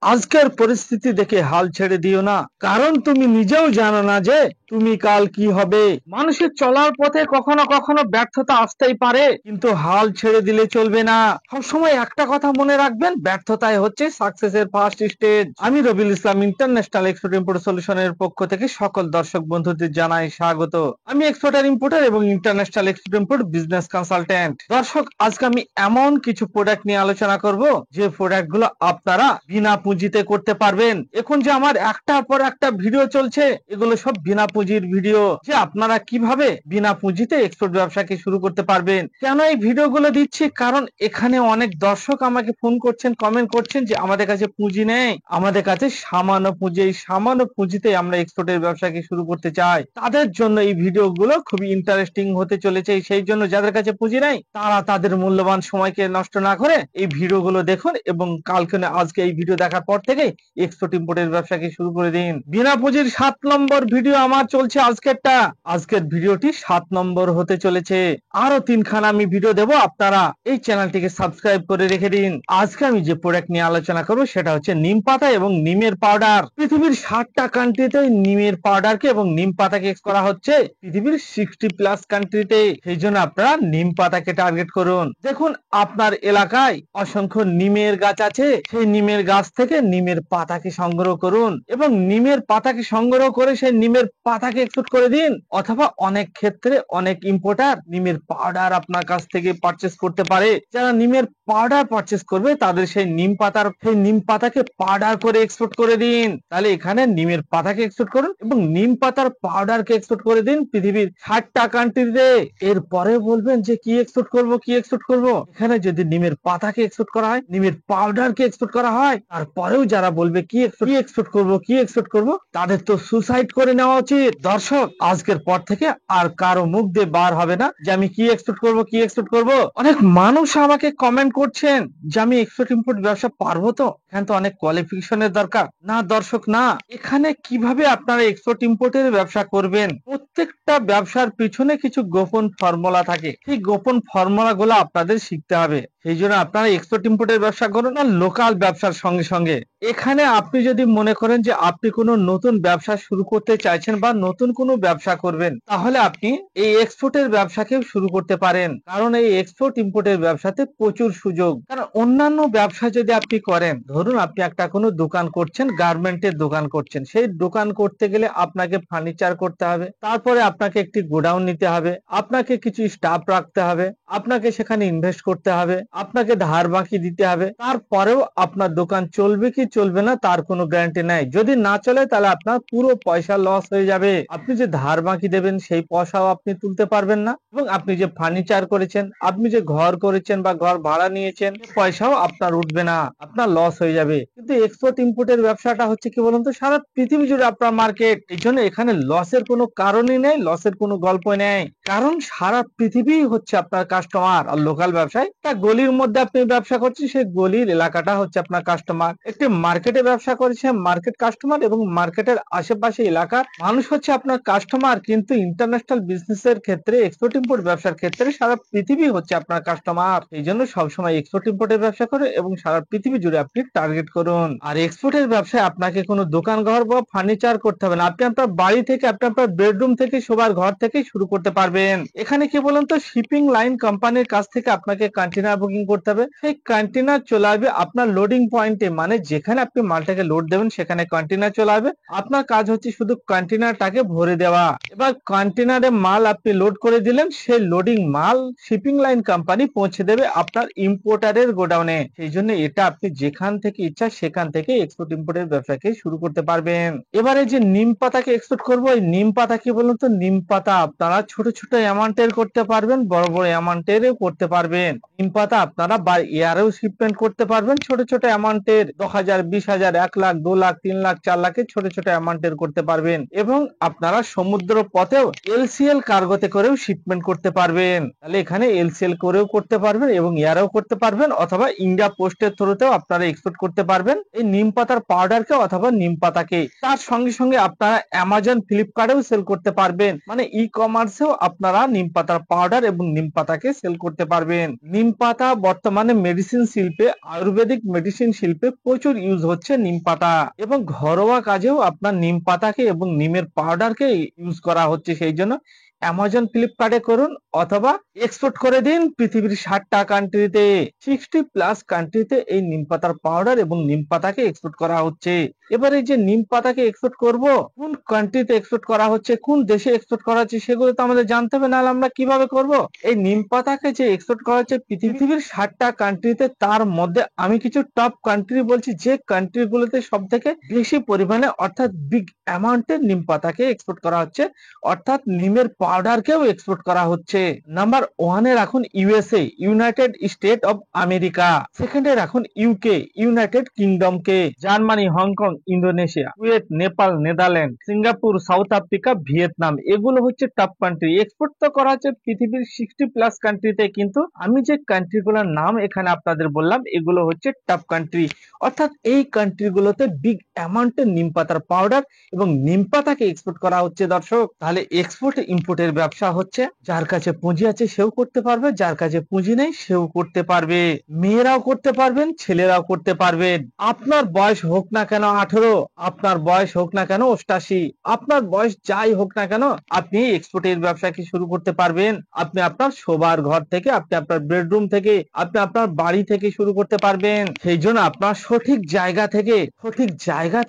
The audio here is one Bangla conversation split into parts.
আজকের পরিস্থিতি দেখে হাল ছেড়ে দিও না, কারণ তুমি নিজেও জানো না যে তুমি কাল কি হবে। মানুষের চলার পথে কখনো কখনো ব্যর্থতা আসতেই পারে, কিন্তু হাল ছেড়ে দিলে চলবে না। সবসময় একটা কথা মনে রাখবেন, ব্যর্থতাই হচ্ছে সাকসেসের ফার্স্ট স্টেজ। আমি Rabiul Islam international export import সলিউশনের পক্ষ থেকে সকল দর্শক বন্ধুদের জানাই স্বাগত। আমি এক্সপোর্টার ইম্পোর্টার এবং international export import business consultant. দর্শক, আজকে আমি এমন কিছু প্রোডাক্ট নিয়ে আলোচনা করব যে প্রোডাক্ট গুলো আপনারা বিনা পুঁজিতে করতে পারবেন। এখন যে আমার একটার পর একটা ভিডিও চলছে, এগুলো সব বিনা পুঁজির ভিডিও, যে আপনারা কিভাবে বিনা পুঁজিতে এক্সপোর্ট ব্যবসাকে শুরু করতে পারবেন। কেন এই ভিডিওগুলো দিচ্ছি, কারণ এখানে অনেক দর্শক আমাকে ফোন করছেন, কমেন্ট করছেন যে আমাদের কাছে পুঁজি নেই, আমাদের কাছে সামান্য পুঁজি, এই সামান্য পুঁজিতে আমরা এক্সপোর্টের ব্যবসাকে শুরু করতে চাই। তাদের জন্য এই ভিডিওগুলো খুবই ইন্টারেস্টিং হতে চলেছে। সেই জন্য যাদের কাছে পুঁজি নেই, তারা তাদের মূল্যবান সময়কে নষ্ট না করে এই ভিডিওগুলো দেখুন, এবং কালকে না আজকে এই ভিডিও দেখার পর থেকে এক্সপোর্ট ইম্পোর্টের ব্যবসাকে শুরু করে দিন। বিনা পুঁজির 7 নম্বর ভিডিও আমার চলছে আজকেরটা। আজকের ভিডিওটি 7 নম্বর হতে চলেছে। আরো 3খানা আমি ভিডিও দেব, আপনারা এই চ্যানেলটিকে সাবস্ক্রাইব করে রেখে দিন। আজকে আমি যে প্রোডাক্ট নিয়ে আলোচনা করব সেটা হচ্ছে নিম পাতা এবং নিমের পাউডার। পৃথিবীর 60টা কান্ট্রিতে নিমের পাউডারকে এবং নিম পাতাকে এক্স করা হচ্ছে, পৃথিবীর 60+ কান্ট্রিতে। সেই জন্য আপনারা নিম পাতাকে টার্গেট করুন। দেখুন, আপনার এলাকায় অসংখ্য নিমের গাছ আছে, সেই নিমের গাছ থেকে নিমের পাতাকে সংগ্রহ করুন এবং নিমের পাতাকে সংগ্রহ করে সেই নিমের পাতাকে এক্সপোর্ট করে দিন। অথবা অনেক ক্ষেত্রে অনেক ইম্পোর্টার নিমের পাউডার আপনার কাছ থেকে পারচেস করতে পারে। যারা নিমের পাউডার পারচেস করবে, তাদের সেই নিম পাতাকে পাউডার করে এক্সপোর্ট করে দিন। তাহলে এখানে নিমের পাতাকে এক্সপোর্ট করুন এবং নিম পাতার পাউডারকে এক্সপোর্ট করে দিন পৃথিবীর 60টা কান্ট্রিতে। এরপরে বলবেন যে কি এক্সপোর্ট করব, কি এক্সপোর্ট করব। এখানে যদি নিমের পাতাকে এক্সপোর্ট করা হয়, নিমের পাউডারকে এক্সপোর্ট করা হয়, তারপরেও যারা বলবে কি এক্সপোর্ট করব, কি এক্সপোর্ট করব, তাদের তো সুসাইড করে নেওয়া উচিত। দর্শক, আজকের পর থেকে আর কারো মুখ দিয়ে বার হবে না যে আমি কি এক্সপোর্ট করব, কি এক্সপোর্ট করব। অনেক মানুষ আমাকে কমেন্ট করছেন যে আমি এক্সপোর্ট ইম্পোর্ট ব্যবসা পারবো তো, এখানে তো অনেক কোয়ালিফিকেশনের দরকার। না দর্শক, না। এখানে কিভাবে আপনারা এক্সপোর্ট ইম্পোর্টের ব্যবসা করবেন, প্রত্যেকটা ব্যবসার পিছনে কিছু গোপন ফর্মুলা থাকে। সেই গোপন ফর্মুলা গুলো আপনাদের শিখতে হবে। সেই জন্য আপনারা এক্সপোর্ট ইম্পোর্টের ব্যবসা করুন না লোকাল ব্যবসার সঙ্গে সঙ্গে। এখানে আপনি যদি মনে করেন যে আপনি কোনো নতুন ব্যবসা শুরু করতে চাইছেন বা নতুন কোনো ব্যবসা করবেন, তাহলে আপনি এই এক্সপোর্টের ব্যবসাকেও শুরু করতে পারেন। কারণ এই এক্সপোর্ট ইম্পোর্টের ব্যবসাতে প্রচুর সুযোগ। কারণ অন্যান্য ব্যবসা যদি আপনি করেন, ধরুন আপনি একটা কোনো দোকান করছেন, গার্মেন্টের দোকান করছেন, সেই দোকান করতে গেলে আপনাকে ফার্নিচার করতে হবে, তারপরে আপনাকে একটি গোডাউন নিতে হবে, আপনাকে কিছু স্টাফ রাখতে হবে, আপনাকে সেখানে ইনভেস্ট করতে হবে, আপনাকে ধার বাকি দিতে হবে। তারপরেও আপনার দোকান চলবে কি চলবে না তার কোনো গ্যারান্টি নাই। যদি না চলে, তাহলে আপনার পুরো পয়সা লস হয়ে যাবে। আপনি যে ধার বাকি দেবেন সেই পয়সাও আপনি তুলতে পারবেন না, এবং আপনি যে ফার্নিচার করেছেন, আপনি যে ঘর করেছেন বা ঘর ভাড়া নিয়েছেন, পয়সাও আপনার উঠবে না, আপনার লস হয়ে যাবে। কিন্তু এক্সপোর্ট ইম্পোর্টের ব্যবসাটা হচ্ছে কি বলুন তো, সারা পৃথিবী জুড়ে আপনার মার্কেট। এই জন্য এখানে লসের কোনো কারণই নেই, লসের কোনো গল্প নেই, কারণ সারা পৃথিবী হচ্ছে আপনার কাস্টমার। আর লোকাল ব্যবসায় একটা গলির মধ্যে আপনি ব্যবসা করছেন, সেই গলির এলাকাটা হচ্ছে আপনার কাস্টমার। একটি মার্কেটে ব্যবসা করেছে, মার্কেট কাস্টমার, এবং মার্কেটের আশেপাশে এলাকার মানুষ হচ্ছে আপনার কাস্টমার। কিন্তু ইন্টারন্যাশনাল বিজনেসের ক্ষেত্রে, এক্সপোর্ট ইম্পোর্ট ব্যবসার ক্ষেত্রে সারা পৃথিবী হচ্ছে আপনার কাস্টমার। এই জন্য সবসময় এক্সপোর্ট ইম্পোর্টের ব্যবসা করে এবং সারা পৃথিবী জুড়ে আপনি টার্গেট করুন। আর এক্সপোর্টের ব্যবসায় আপনাকে কোনো দোকান ঘর বা ফার্নিচার করতে হবে না। আপনি আপনার বাড়ি থেকে, আপনি আপনার বেডরুম থেকে, শোবার ঘর থেকে শুরু করতে পারবেন। এখানে কি বলুন তো, শিপিং লাইন কোম্পানির কাছ থেকে আপনাকে কন্টেনার বুকিং করতে হবে। সেই কন্টেনার চলে আসবে আপনার লোডিং পয়েন্টে, মানে যেখানে আপনি মালটাকে লোড দেবেন সেখানে কন্টেনার চলে আসবে। আপনার কাজ হচ্ছে শুধু কন্টেনারটাকে ভরে দেওয়া। এবার কন্টেনারে মাল আপনি লোড করে দিলেন, সেই লোডিং মাল শিপিং লাইন কোম্পানি পৌঁছে দেবে আপনার ইম্পোর্টারের গোডাউনে। সেই জন্য এটা আপনি যেখান থেকে ইচ্ছা সেখান থেকে এক্সপোর্ট ইম্পোর্টের ব্যবসাকে শুরু করতে পারবেন। এবারে যে নিম পাতাকে এক্সপোর্ট করবো, এই নিম পাতা কি বলুন তো, নিম পাতা আপনারা ছোট ছোট অ্যামাউন্টের করতে পারবেন, বড় বড় অ্যামাউন্টেরও করতে পারবেন। নিম পাতা আপনারা বাই এয়ারেও শিপমেন্ট করতে পারবেন, ছোট ছোট অ্যামাউন্টের 10,000, 20,000, 1 লাখ, 2 লাখ, 3 লাখ, 4 লাখের ছোট ছোট অ্যামাউন্টের করতে পারবেন। এবং আপনারা সমুদ্র পথেও এলসিএল কার্গোতে করেও শিপমেন্ট করতে পারবেন। তাহলে এখানে এলসিএল করেও করতে পারবেন এবং এয়ারেও করতে পারবেন, অথবা ইন্ডিয়া পোস্টের থ্রুতেও আপনারা এক্সপোর্ট করতে পারবেন এই নিম পাতার পাউডারকে অথবা নিম পাতাকে। তার সঙ্গে সঙ্গে আপনারা অ্যামাজন, ফ্লিপকার্টেও সেল করতে পারবেন, মানে ই কমার্সেও আপনারা নিম পাতার পাউডার এবং নিম পাতাকে সেল করতে পারবেন। নিম পাতা বর্তমানে মেডিসিন শিল্পে, আয়ুর্বেদিক মেডিসিন শিল্পে প্রচুর ইউজ হচ্ছে নিম পাতা, এবং ঘরোয়া কাজেও আপনার নিম পাতাকে এবং নিমের পাউডারকে ইউজ করা হচ্ছে। সেই জন্য অ্যামাজন ফ্লিপকার্টে করুন অথবা এক্সপোর্ট করে দিন পৃথিবীর 60টা কান্ট্রিতে, 60+ কান্ট্রিতে এই নিম পাতার পাউডার এবং নিম পাতাকে এক্সপোর্ট করা হচ্ছে। এবার এই যে নিম পাতাকে এক্সপোর্ট করব, কোন কান্ট্রিতে এক্সপোর্ট করা হচ্ছে, কোন দেশে এক্সপোর্ট করা হচ্ছে, সেগুলো তো আমাদের জানতে হবে, নাহলে আমরা কিভাবে করব? এই নিম পাতাকে যে এক্সপোর্ট করা হচ্ছে পৃথিবীর 60টা কান্ট্রিতে, তার মধ্যে আমি কিছু টপ কান্ট্রি বলছি, যে কান্ট্রি গুলোতে সব থেকে বেশি পরিমাণে অর্থাৎ বিগ অ্যামাউন্টের নিম পাতাকে এক্সপোর্ট করা হচ্ছে, অর্থাৎ নিমের পাউডারকেও এক্সপোর্ট করা হচ্ছে। নাম্বার 1-এ রাখুন USA, United state of America. সেকেন্ডে রাখুন ইউকে, ইউনাইটেড কিংডম কে। Germany, Hong Kong, Indonesia, Kuwait, Nepal, Netherland, Singapore, south Africa, Vietnam, এগুলো হচ্ছে টপ কান্ট্রি। এক্সপোর্ট তো করা হচ্ছে পৃথিবীর 60+ কান্ট্রিতে, কিন্তু আমি যে কান্ট্রিগুলোর নাম এখানে আপনাদের বললাম এগুলো হচ্ছে টপ কান্ট্রি, অর্থাৎ এই কান্ট্রিগুলোতে বিগ অ্যামাউন্টের নিম পাতার পাউডার এবং নিম পাতাকে এক্সপোর্ট করা হচ্ছে। দর্শক, তাহলে এক্সপোর্ট ইম্পোর্টের ব্যবসা হচ্ছে, যার কাছে পুঁজি আছে সেও করতে পারবে, যার কাছে পুঁজি নেই সেও করতে পারবে। মেয়েরাও করতে পারবেন, ছেলেরাও করতে পারবেন। আপনার বয়স হোক না কেন 18, আপনার বয়স হোক না কেন 88, আপনার বয়স যাই হোক না কেন, আপনি এক্সপোর্টের ব্যবসা কি শুরু করতে পারবেন। আপনি আপনার শোবার ঘর থেকে, আপনি আপনার বেডরুম থেকে, আপনি আপনার বাড়ি থেকে শুরু করতে পারবেন। সেই জন্য আপনার সঠিক জায়গা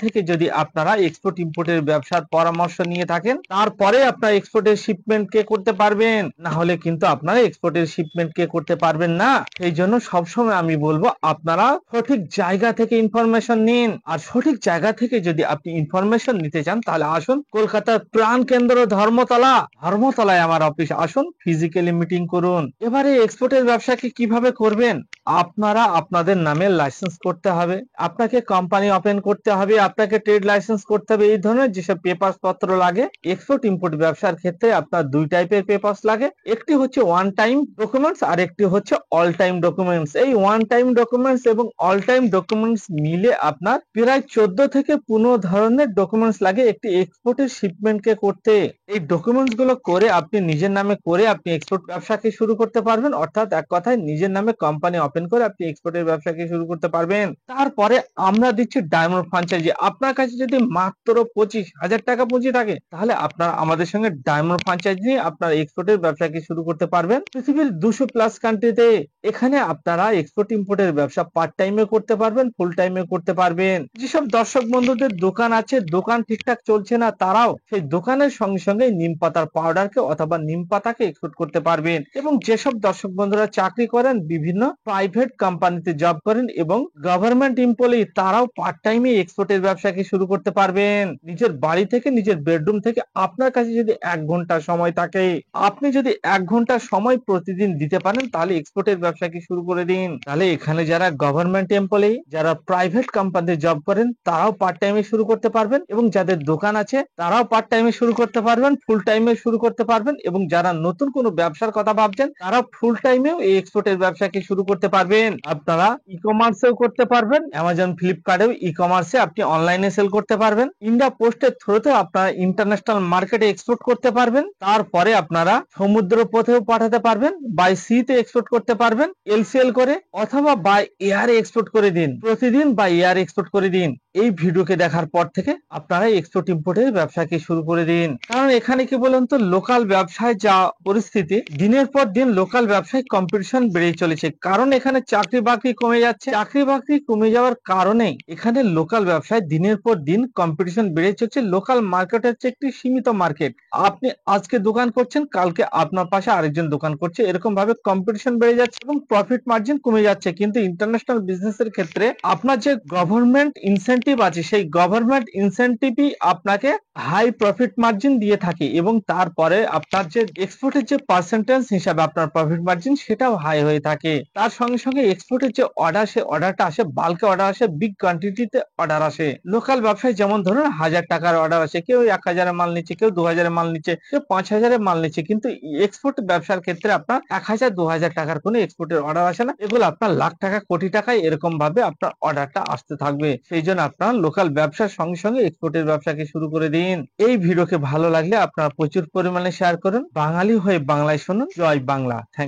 থেকে যদি আপনারা এক্সপোর্ট ইম্পোর্টের ব্যবসার পরামর্শ নিয়ে থাকেন, তারপরে আপনার এক্সপোর্টের শিপমেন্ট কে করতে পারবেন, না হলে কিন্তু আপনারা এক্সপোর্টের শিপমেন্ট কে করতে পারবেন না। সেই জন্য সবসময় আমি বলবো আপনারা সঠিক জায়গা থেকে ইনফরমেশন নিন। আর সঠিক জায়গা থেকে যদি আপনি ইনফরমেশন নিতে চান, তাহলে আসুন কলকাতার প্রাণ কেন্দ্র ধর্মতলায় আমার অফিস, আসুন ফিজিক্যালি মিটিং করুন। এবারে এক্সপোর্টের ব্যবসাকে কিভাবে করবেন, আপনারা আপনাদের নামে লাইসেন্স করতে হবে, আপনাকে কোম্পানি ওপেন করতে হবে, আপনাকে ট্রেড লাইসেন্স করতে হবে, এই ধরনের যেসব পেপার পত্র লাগে। এক্সপোর্ট ইম্পোর্ট ব্যবসার ক্ষেত্রে আপনার দুই টাইপের পেপারস লাগে, একটি হচ্ছে ওয়ান টাইম ডকুমেন্টস আর একটি হচ্ছে অল টাইম ডকুমেন্টস। এই ওয়ান টাইম ডকুমেন্টস এবং অল টাইম ডকুমেন্টস মিলে আপনার প্রায় 14 থেকে 15 ধরনের ডকুমেন্টস লাগে একটি এক্সপোর্টের শিপমেন্টকে করতে। এই ডকুমেন্টস গুলো করে আপনি নিজের নামে করে আপনি এক্সপোর্ট ব্যবসাকে শুরু করতে পারবেন, অর্থাৎ এক কথায় নিজের নামে কোম্পানি ওপেন করে আপনি এক্সপোর্টের ব্যবসাকে শুরু করতে পারবেন। তারপরে আমরা দিচ্ছি ডায়মন্ড ফ্র্যাঞ্চাইজি। আপনার কাছে যদি মাত্র 25,000 টাকা পুঁজি থাকে, তাহলে আপনার আমাদের সঙ্গে ডায়মন্ড ফ্র্যাঞ্চাইজি নিয়ে আপনার এক্সপোর্টের ব্যবসাকে শুরু করতে পারবেন পৃথিবীর 200+ কান্ট্রিতে। এখানে আপনারা এক্সপোর্ট ইম্পোর্টের ব্যবসা পার্ট টাইমে করতে পারবেন, ফুল টাইমে করতে পারবেন। যেসব দর্শক বন্ধুদের দোকান আছে, দোকান ঠিকঠাক চলছে না, তারাও সেই দোকানের সঙ্গে সঙ্গে নিম পাতার পাউডারকে অথবা নিম পাতাকে এক্সপোর্ট করতে পারবেন। এবং যেসব দর্শক বন্ধুরা চাকরি করেন, বিভিন্ন প্রাইভেট কোম্পানিতে জব করেন এবং গভর্নমেন্ট এমপ্লয়ি, তারাও পার্ট টাইমে এক্সপোর্টের ব্যবসাকে শুরু করতে পারবেন নিজের বাড়ি থেকে, নিজের বেডরুম থেকে। আপনার কাছে যদি 1 ঘন্টা সময় থাকে, আপনি যদি 1 ঘন্টা সময় প্রতিদিন দিতে পারেন, তাহলে এক্সপোর্টের ব্যবসাকে শুরু করে দিন। তাহলে এখানে যারা গভর্নমেন্ট এমপ্লয়ি, যারা প্রাইভেট কোম্পানিতে জব করেন, তারাও পার্ট টাইমে শুরু করতে পারবেন, এবং যাদের দোকান আছে তারাও পার্ট টাইমে শুরু করতে পারবেন, ফুল টাইমে শুরু করতে পারবেন, এবং যারা নতুন কোনো ব্যবসার কথা ভাবছেন, তারাও ফুল টাইমেও এই এক্সপোর্টের ব্যবসাকে শুরু করতে পারবেন। আপনারা ই কমার্সেও করতে পারবেন, অ্যামাজন ফ্লিপকার্টেও ই কমার্সে আপনি অনলাইনে সেল করতে পারবেন, ইন্ডিয়া পোস্টের থ্রুতে আপনারা ইন্টারন্যাশনাল মার্কেটে এক্সপোর্ট করতে পারবেন। তারপরে আপনারা সমুদ্র পথেও পাঠাতে পারবেন, বাই সি তে এক্সপোর্ট করতে পারবেন এলসিএল করে, অথবা বাই এয়ারে এক্সপোর্ট করে দিন, প্রতিদিন বাই এয়ার এক্সপোর্ট করে দিন। এই ভিডিওকে দেখার পর থেকে আপনারা এক্সপোর্ট ইম্পোর্টের ব্যবসাকে শুরু করে দিন। কারণ এখানে কি বলেন তো, লোকাল ব্যবসায় যা পরিস্থিতি, দিনের পর দিন লোকাল ব্যবসায় কম্পিটিশন বেড়ে চলেছে। কারণ এখানে চাকরি বাকরি কমে যাচ্ছে, চাকরি বাকরি কমে যাওয়ার কারণে এখানে লোকাল ব্যবসায় দিনের পর দিন কম্পিটিশন বেড়ে চলছে। লোকাল মার্কেট হচ্ছে একটি সীমিত মার্কেট। আপনি আজকে দোকান করছেন, কালকে আপনার পাশে আরেকজন দোকান করছে, এরকম ভাবে কম্পিটিশন বেড়ে যাচ্ছে এবং প্রফিট মার্জিন কমে যাচ্ছে। কিন্তু ইন্টারন্যাশনাল বিজনেসের ক্ষেত্রে আপনার যে গভর্নমেন্ট ইনসেনটিভ আছে, সেই গভর্নমেন্ট ইনসেনটিভই আপনাকে হাই প্রফিট মার্জিন দিয়ে থাকে, এবং তারপরে আপনার যে এক্সপোর্টের যে পার্সেন্টেজ হিসাবে আপনার প্রফিট মার্জিন সেটাও হাই হয়ে থাকে। তার সঙ্গে সঙ্গে এক্সপোর্টের যে অর্ডার, সে অর্ডারটা আসে বাল্কে অর্ডার আসে, বিগ কোয়ান্টিটিতে অর্ডার আসে। লোকাল ব্যবসায় যেমন ধরুন 1000 টাকার অর্ডার আসে, কেউ 1000 মাল নিচ্ছে, কেউ 2000 মাল নিচ্ছে, কেউ 5000 মাল নিচ্ছে, কিন্তু এক্সপোর্ট ব্যবসার ক্ষেত্রে আপনার 1000-2000 টাকার কোনো এক্সপোর্টের অর্ডার আসে না, এগুলো আপনার লাখ টাকা, কোটি টাকায় এরকম ভাবে আপনার অর্ডারটা আসতে থাকবে। সেই জন্য আপনার লোকাল ব্যবসার সঙ্গে সঙ্গে এক্সপোর্টের ব্যবসাকে শুরু করে দিন। এই ভিডিওকে ভালো লাগলে আপনারা প্রচুর পরিমাণে শেয়ার করুন। বাঙালি হয়ে বাংলায় শুনুন। জয় বাংলা। থ্যাংক